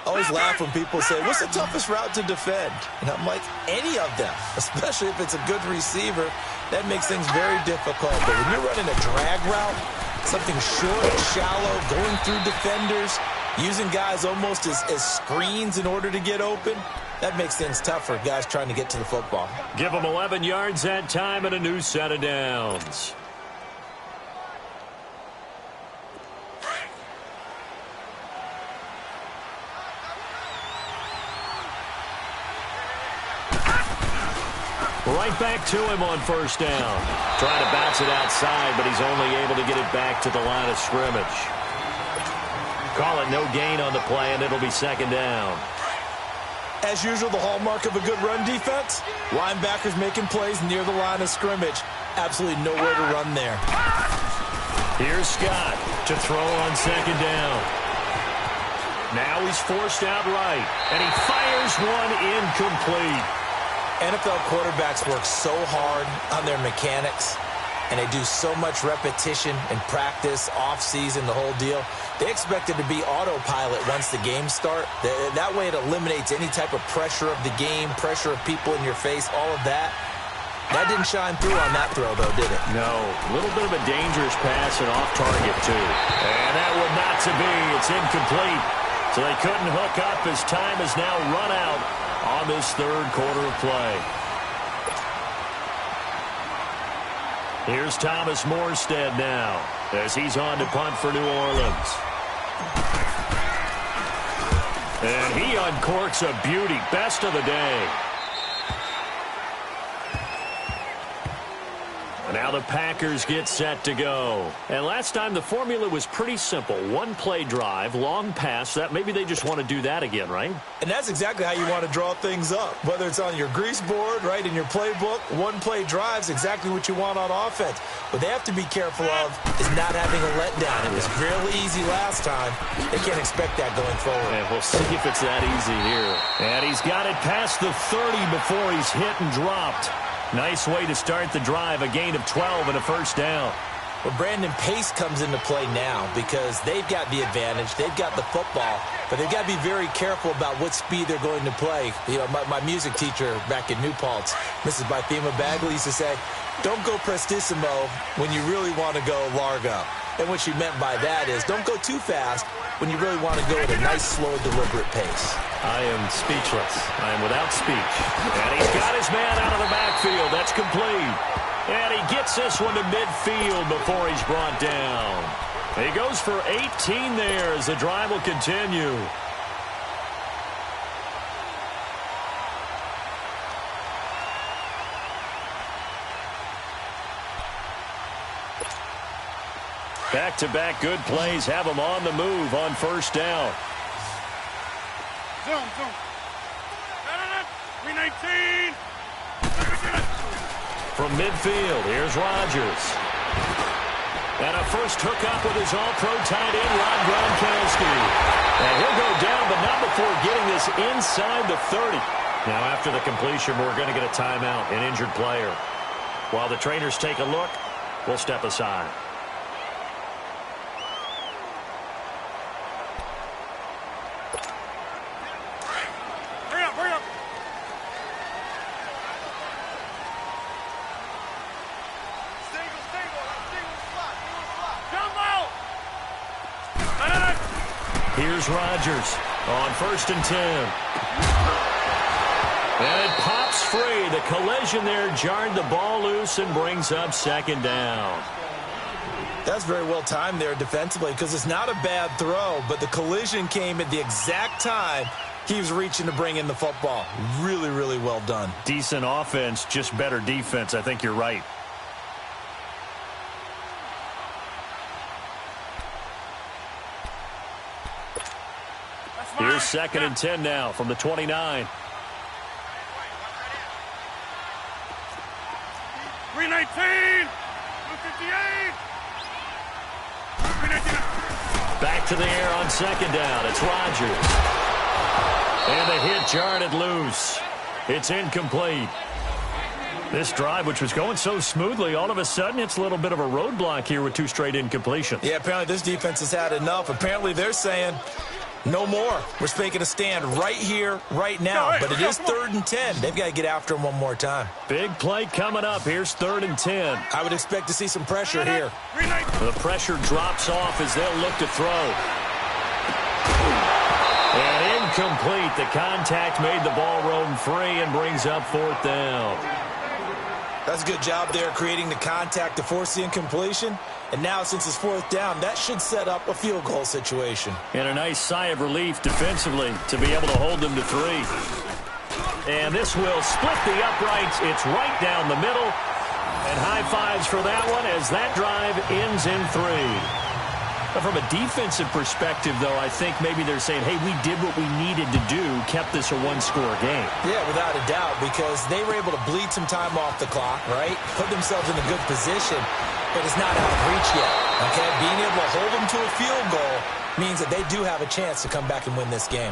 I always laugh when people say, what's the toughest route to defend? And I'm like, any of them, especially if it's a good receiver. That makes things very difficult. But when you're running a drag route, something short, shallow, going through defenders, using guys almost as screens in order to get open, that makes things tough for guys trying to get to the football. Give them 11 yards that time and a new set of downs. Right back to him on 1st down. Trying to bounce it outside, but he's only able to get it back to the line of scrimmage. Call it no gain on the play, and it'll be 2nd down. As usual, the hallmark of a good run defense, linebackers making plays near the line of scrimmage. Absolutely nowhere to run there. Here's Scott to throw on 2nd down. Now he's forced out right, and he fires one incomplete. NFL quarterbacks work so hard on their mechanics, and they do so much repetition and practice, off-season, the whole deal. They expect it to be autopilot once the games start. That way it eliminates any type of pressure of the game, pressure of people in your face, all of that. That didn't shine through on that throw, though, did it? No. A little bit of a dangerous pass and off target, too. And that one not to be. It's incomplete. So they couldn't hook up as time has now run out on this 3rd quarter of play. Here's Thomas Morstead now as he's on to punt for New Orleans. And he uncorks a beauty. Best of the day. Now the Packers get set to go. And last time the formula was pretty simple. 1-play drive, long pass. That maybe they just want to do that again, right? And that's exactly how you want to draw things up. Whether it's on your grease board, right, in your playbook, 1-play drive's exactly what you want on offense. What they have to be careful of is not having a letdown. It was fairly easy last time. They can't expect that going forward. And we'll see if it's that easy here. And he's got it past the 30 before he's hit and dropped. Nice way to start the drive, a gain of 12 and a 1st down. Well, Brandon, pace comes into play now because they've got the advantage. They've got the football, but they've got to be very careful about what speed they're going to play. You know, my music teacher back in New Paltz, Mrs. Bythema Bagley, used to say, don't go prestissimo when you really want to go largo. And what she meant by that is don't go too fast when you really want to go at a nice, slow, deliberate pace. I am speechless. I am without speech. And he's got his man out of the backfield. That's complete. And he gets this one to midfield before he's brought down. He goes for 18 there as the drive will continue. Back-to-back good plays have him on the move on 1st down. Zoom. 319. From midfield, here's Rodgers. And a first hookup with his all-pro tight end, Rob Gronkowski. And he'll go down, but not before getting this inside the 30. Now, after the completion, we're going to get a timeout, an injured player. While the trainers take a look, we'll step aside. Hurry up, hurry up. Jump out. Here's Rodgers on 1st and 10. And it pops free. The collision there jarred the ball loose and brings up 2nd down. That's very well timed there defensively because it's not a bad throw, but the collision came at the exact time he was reaching to bring in the football. Really, really well done. Decent offense, just better defense. I think you're right. Here's 2nd and 10 now from the 29. 319. 258. Back to the air on 2nd down. It's Rodgers. And the hit jarred it loose. It's incomplete. This drive, which was going so smoothly, all of a sudden it's a little bit of a roadblock here with 2 straight incompletions. Yeah, apparently this defense has had enough. Apparently they're saying no more. We're making a stand right here, right now. But it is 3rd and 10. They've got to get after him one more time. Big play coming up. Here's 3rd and 10. I would expect to see some pressure here. The pressure drops off as they'll look to throw. And incomplete. The contact made the ball roam free and brings up 4th down. That's a good job there creating the contact to force the incompletion. And now, since it's 4th down, that should set up a field goal situation. And a nice sigh of relief defensively to be able to hold them to 3. And this will split the uprights. It's right down the middle. And high fives for that one as that drive ends in 3. But from a defensive perspective, though, I think maybe they're saying, hey, we did what we needed to do, kept this a 1-score game. Yeah, without a doubt, because they were able to bleed some time off the clock, right? Put themselves in a good position, but it's not out of reach yet, okay? Being able to hold them to a field goal means that they do have a chance to come back and win this game.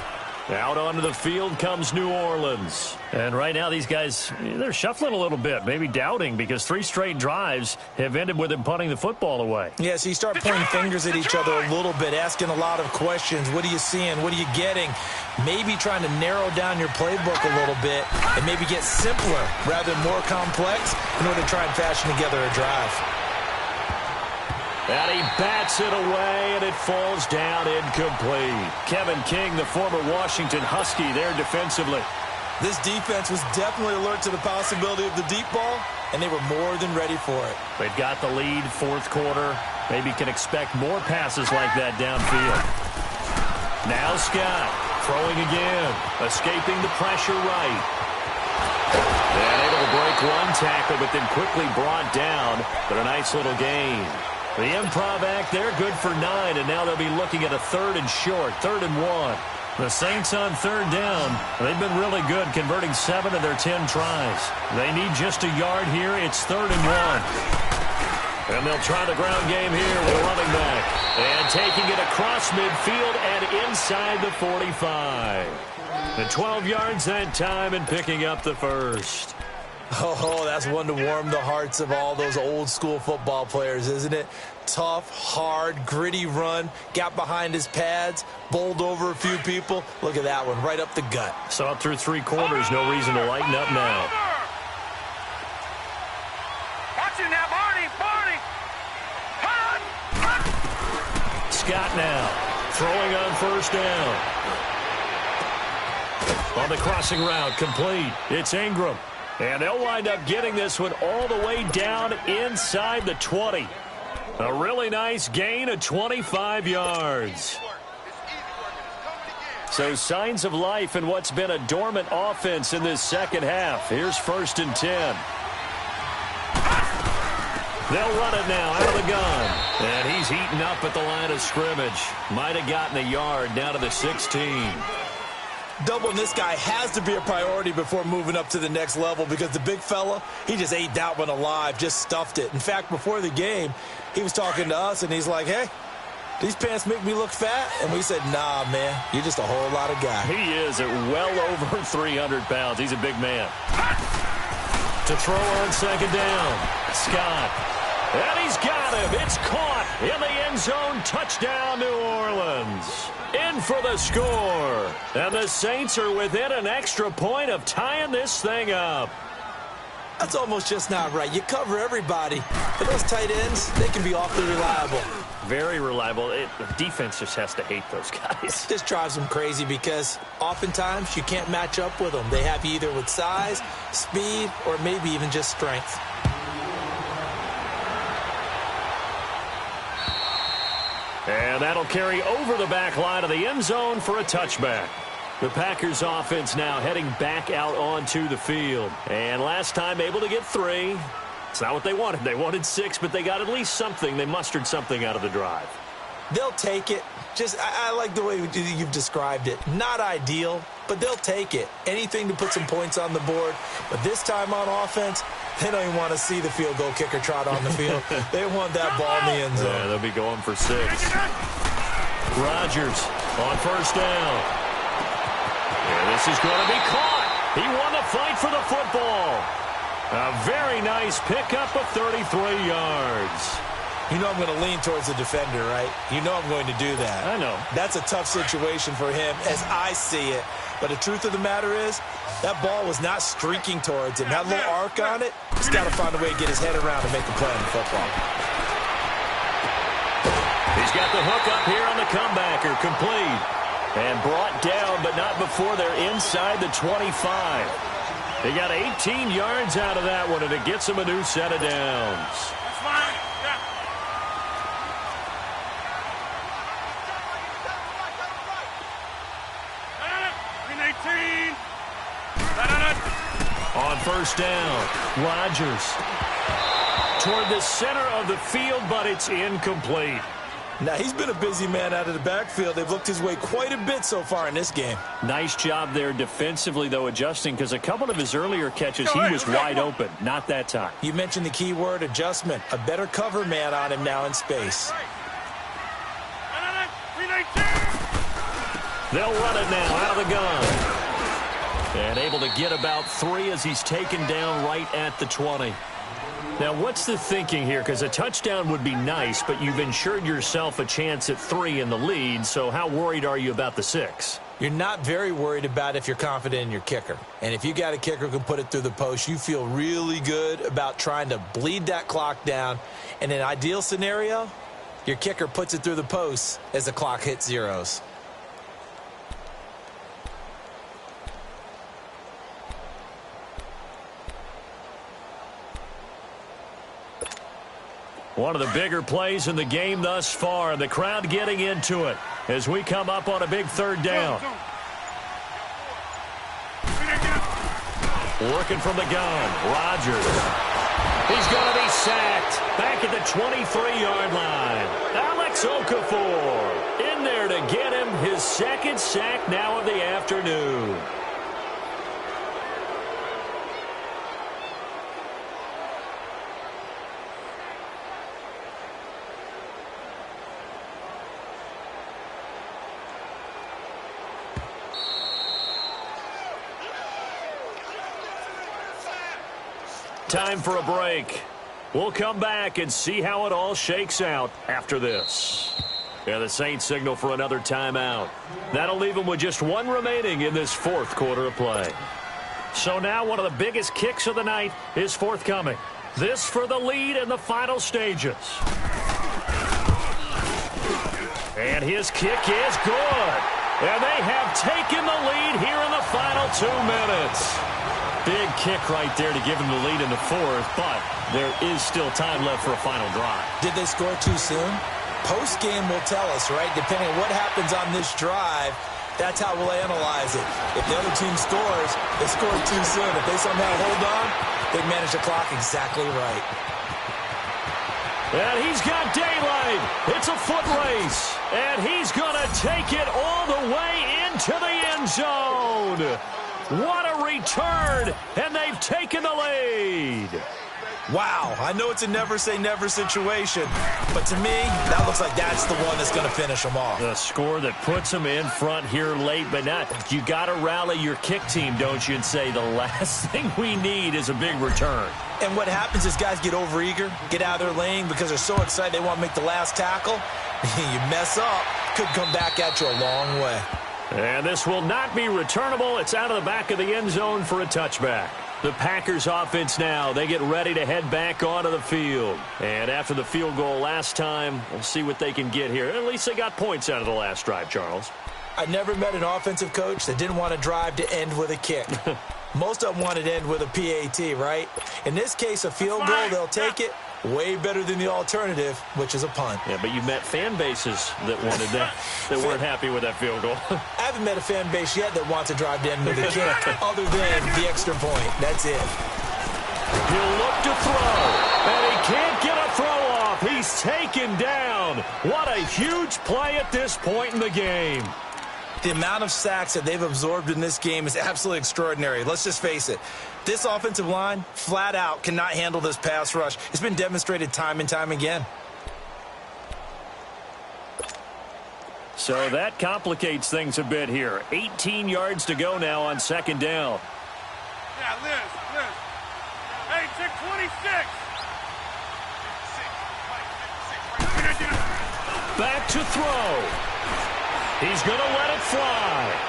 Out onto the field comes New Orleans. And right now these guys, they're shuffling a little bit, maybe doubting, because 3 straight drives have ended with them punting the football away. Yeah, so you start pointing fingers at each other a little bit, asking a lot of questions. What are you seeing? What are you getting? Maybe trying to narrow down your playbook a little bit and maybe get simpler rather than more complex in order to try and fashion together a drive. And he bats it away, and it falls down incomplete. Kevin King, the former Washington Husky, there defensively. This defense was definitely alert to the possibility of the deep ball, and they were more than ready for it. They've got the lead, 4th quarter. Maybe can expect more passes like that downfield. Now Scott, throwing again, escaping the pressure right. And able to break 1 tackle, but then quickly brought down, but a nice little gain. The improv act there, good for 9, and now they'll be looking at a 3rd and short, 3rd and 1. The Saints on 3rd down. They've been really good, converting 7 of their 10 tries. They need just a yard here. It's 3rd and 1. And they'll try the ground game here with a running back. And taking it across midfield and inside the 45. The 12 yards that time and picking up the 1st. Oh, that's one to warm the hearts of all those old-school football players, isn't it? Tough, hard, gritty run, got behind his pads, bowled over a few people. Look at that one, right up the gut. Saw it through 3 quarters, no reason to lighten up now. Watch it now, Barney, Barney. Scott now, throwing on 1st down. On the crossing route, complete. It's Ingram. And they'll wind up getting this one all the way down inside the 20. A really nice gain of 25 yards. So signs of life in what's been a dormant offense in this 2nd half. Here's 1st and 10. They'll run it now out of the gun. And he's heating up at the line of scrimmage. Might have gotten a yard down to the 16. Doubling this guy has to be a priority before moving up to the next level because the big fella, he just ate that one alive, just stuffed it. In fact, before the game, he was talking to us, and he's like, hey, these pants make me look fat? And we said, nah, man, you're just a whole lot of guy. He is at well over 300 pounds. He's a big man. To throw on second down, Scott. And he's got him. It's caught in the end zone. Touchdown, New Orleans. In for the score. And the Saints are within an extra point of tying this thing up. That's almost just not right. You cover everybody. But those tight ends, they can be awfully reliable. Very reliable. The defense just has to hate those guys. This drives them crazy because oftentimes you can't match up with them. They have you either with size, speed, or maybe even just strength. And that'll carry over the back line of the end zone for a touchback. The Packers offense now heading back out onto the field. And last time able to get 3. It's not what they wanted. They wanted 6, but they got at least something. They mustered something out of the drive. They'll take it. I like the way you've described it. Not ideal, but they'll take it. Anything to put some points on the board. But this time on offense, they don't even want to see the field goal kicker trot on the field. They want that ball in the end zone. Yeah, they'll be going for 6. Rodgers on first down. Yeah, this is going to be caught. He won the fight for the football. A very nice pickup of 33 yards. You know I'm going to lean towards the defender, right? You know I'm going to do that. I know. That's a tough situation for him as I see it. But the truth of the matter is, that ball was not streaking towards him. That little arc on it, he's got to find a way to get his head around and make a play on the football. He's got the hook up here on the comebacker, complete. And brought down, but not before they're inside the 25. They got 18 yards out of that one, and it gets them a new set of downs. That's fine. Yeah. On first down, Rodgers toward the center of the field, but it's incomplete. Now, he's been a busy man out of the backfield. They've looked his way quite a bit so far in this game. Nice job there defensively, though, adjusting, because a couple of his earlier catches, he was wide open. Not that time. You mentioned the key word, adjustment. A better cover man on him now in space. They'll run it now out of the gun. And able to get about 3 as he's taken down right at the 20. Now, what's the thinking here? Because a touchdown would be nice, but you've ensured yourself a chance at 3 in the lead, so how worried are you about the 6? You're not very worried about if you're confident in your kicker. And if you got a kicker who can put it through the post, you feel really good about trying to bleed that clock down. In an ideal scenario, your kicker puts it through the post as the clock hits zeros. One of the bigger plays in the game thus far, and the crowd getting into it as we come up on a big third down. Working from the gun, Rodgers. He's going to be sacked back at the 23-yard line. Alex Okafor in there to get him his second sack now of the afternoon. Time for a break. We'll come back and see how it all shakes out after this. Yeah, the Saints signal for another timeout. That'll leave them with just 1 remaining in this 4th quarter of play. So now one of the biggest kicks of the night is forthcoming. This for the lead in the final stages. And his kick is good. And they have taken the lead here in the final 2 minutes. Big kick right there to give him the lead in the 4th, but there is still time left for a final drive. Did they score too soon? Post-game will tell us, right? Depending on what happens on this drive, that's how we'll analyze it. If the other team scores, they scored too soon. If they somehow hold on, they manage the clock exactly right. And he's got daylight. It's a foot race. And he's going to take it all the way into the end zone. What a return, and they've taken the lead. Wow, I know it's a never-say-never situation, but to me, that looks like that's the one that's going to finish them off. The score that puts them in front here late, but not. You got to rally your kick team, don't you, and say the last thing we need is a big return. And what happens is guys get overeager, get out of their lane because they're so excited they want to make the last tackle. You mess up, could come back at you a long way. And this will not be returnable. It's out of the back of the end zone for a touchback. The Packers offense now, they get ready to head back onto the field. And after the field goal last time, we'll see what they can get here. At least they got points out of the last drive, Charles. I never met an offensive coach that didn't want to drive to end with a kick. Most of them wanted to end with a PAT, right? In this case, a field goal, they'll take it. Way better than the alternative, which is a punt. Yeah, but you met fan bases that wanted that, that weren't happy with that field goal. I haven't met a fan base yet that wants to drive to end with a kick, other than the extra point. That's it. He'll look to throw, and he can't get a throw off. He's taken down. What a huge play at this point in the game. The amount of sacks that they've absorbed in this game is absolutely extraordinary. Let's just face it. This offensive line, flat out, cannot handle this pass rush. It's been demonstrated time and time again. So that complicates things a bit here. 18 yards to go now on second down. Yeah, Liz. Hey, check 26. Back to throw. He's going to let it fly.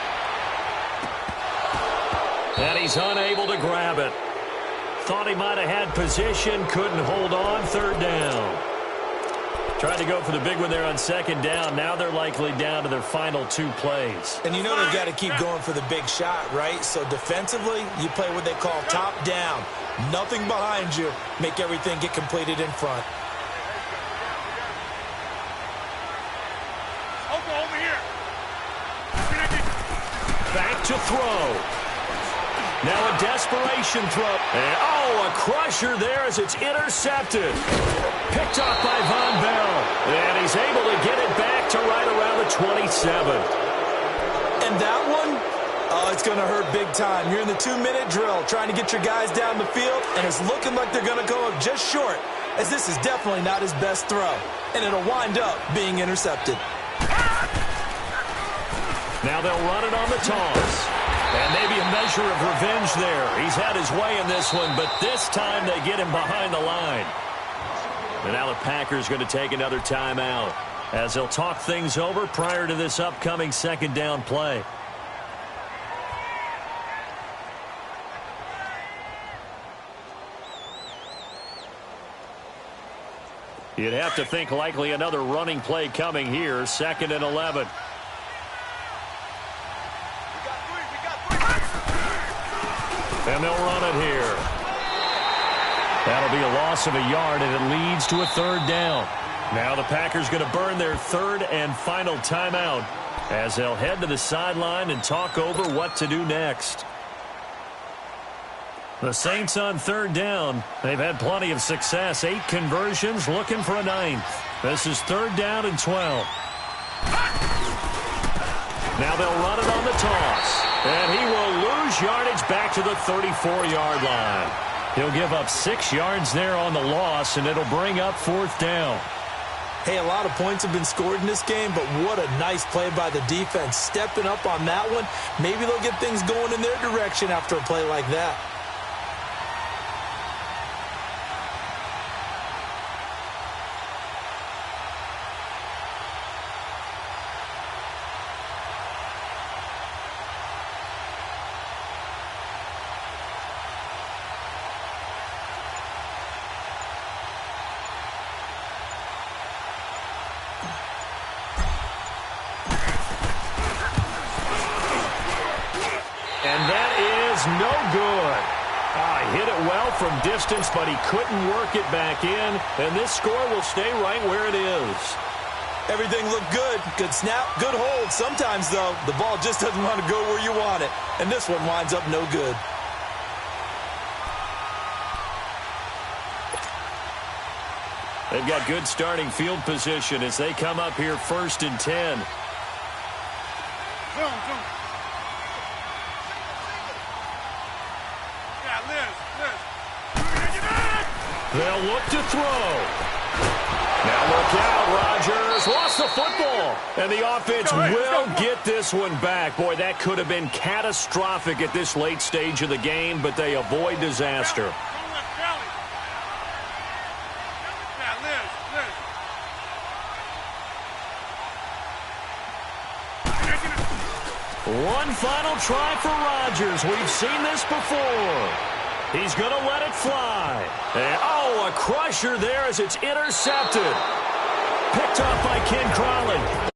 And he's unable to grab it. Thought he might have had position, couldn't hold on, third down. Tried to go for the big one there on second down. Now they're likely down to their final two plays. And you know they've got to keep going for the big shot, right? So defensively, you play what they call top down. Nothing behind you. Make everything get completed in front. Over here. Back to throw. Now a desperation throw. And, a crusher there as it's intercepted. Picked off by Von Bell. And he's able to get it back to right around the 27. And that one, it's going to hurt big time. You're in the 2-minute drill trying to get your guys down the field, and it's looking like they're going to go up just short, as this is definitely not his best throw. And it'll wind up being intercepted. Now they'll run it on the toss. And maybe a measure of revenge there. He's had his way in this one, but this time they get him behind the line. And now the Packers going to take another timeout as they'll talk things over prior to this upcoming second down play. You'd have to think likely another running play coming here, 2nd and 11. And they'll run it here. That'll be a loss of a yard, and it leads to a third down. Now the Packers going to burn their third and final timeout as they'll head to the sideline and talk over what to do next. The Saints on third down. They've had plenty of success. 8 conversions, looking for a 9th. This is 3rd down and 12. Now they'll run it on the toss. And he will lose yardage back to the 34-yard line. He'll give up 6 yards there on the loss, and it'll bring up 4th down. Hey, a lot of points have been scored in this game, but what a nice play by the defense. Stepping up on that one. Maybe they'll get things going in their direction after a play like that. No good. He hit it well from distance, but he couldn't work it back in, and this score will stay right where it is. Everything looked good. Good snap, good hold. Sometimes, though, the ball just doesn't want to go where you want it, and this one winds up no good. They've got good starting field position as they come up here 1st and 10. Zoom. They'll look to throw. Now look out, Rodgers lost the football. And the offense will get this one back. Boy, that could have been catastrophic at this late stage of the game, but they avoid disaster. One final try for Rodgers. We've seen this before. He's going to let it fly. And, oh, a crusher there as it's intercepted. Picked off by Ken Crawley.